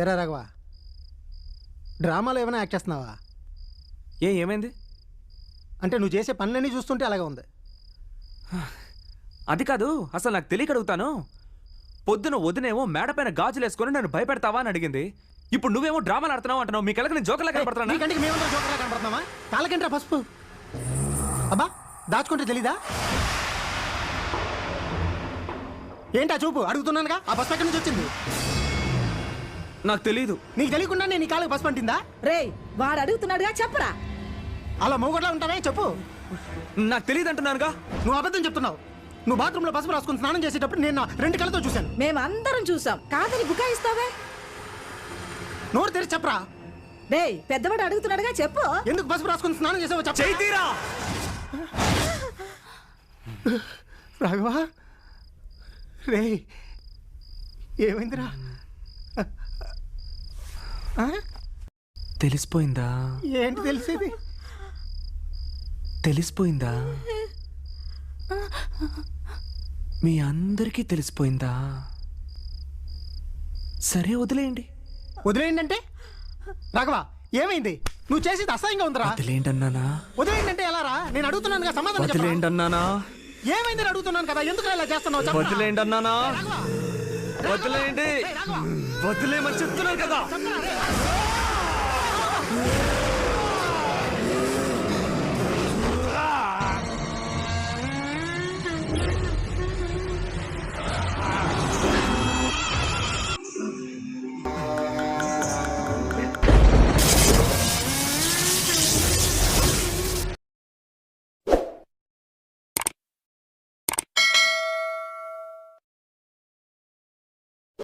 ఏరా రాఘవా, డ్రామాలో ఏమైనా యాక్ట్ చేస్తున్నావా? ఏమైంది? అంటే నువ్వు చేసే పనులన్నీ చూస్తుంటే అలాగే ఉంది. అది కాదు, అసలు నాకు తెలియక అడుగుతాను. పొద్దున వదినేమో మేడపైన గాజులు వేసుకొని నన్ను భయపెడతావా అని అడిగింది. ఇప్పుడు నువ్వేమో డ్రామాలు ఆడుతున్నావు అంటున్నావు. మీ కళ్ళకి నేను జోకర్లా కనపడుతున్నా? నీకంటే మేమంతా జోకర్లా కనపడుతున్నావా? కాళ్ళకంటే పసుపు. అబ్బా, దాచుకుంటే తెలీదా? ఏంటా చూపు? అడుగుతున్నానుగా. ఆ పసుపు ఎక్కడి నుంచి వచ్చింది? నాకు తెలీదు. నీకు తెలియకుండా నేను నీ కాళ్ళకి పసుపు అంటిందా? రేయ్, వాడు అడుగుతున్నాడుగా, చెప్పరా. అలా మూగట్లా ఉంటావే, చెప్పు. నాకు తెలియదు అంటున్నానుగా. నువ్వు అబద్ధం చెప్తున్నావు. నువ్వు బాత్రూంలో పసుపు రాసుకుని స్నానం చేసేటప్పుడు నేను 2 కళ్ళతో చూశాను. మేమందరం చూసాం, కాదని బుకాయిస్తావే. నోరు తెరిచి చెప్పరా. రేయ్, పెద్దవాడు అడుగుతున్నాడుగా, చెప్పు. ఎందుకు పసుపు రాసుకుని స్నానం చేసావో చెప్పు. చైతీరా! రాఘవా, రే ఏమైందిరా? తెలిసిపోయిందా? ఏంటి తెలిసేది? తెలిసిపోయిందా? మీ అందరికీ తెలిసిపోయిందా? సరే, వదిలేయండి. వదిలేయండి అంటే? రాఘవా, ఏమైంది? నువ్వు చేసేది అసహ్యంగా ఉందిరా. వదిలేయండి అన్నానా? వదిలేయండి అంటే ఎలా రా? నేను అడుగుతున్నాను కదా, సమాధానం చెప్పరా. వదిలేయండి అన్నానా? ఏమైంది అని అడుగుతున్నాను కదా, ఎందుకు ఇలా చేస్తున్నావు చెప్పరా. వదిలేయండి అన్నానా? రాఘవా, వదిలేయండి. రాఘవా, వదిలేయమని చెప్తున్నాను కదా. చెప్పరా రే.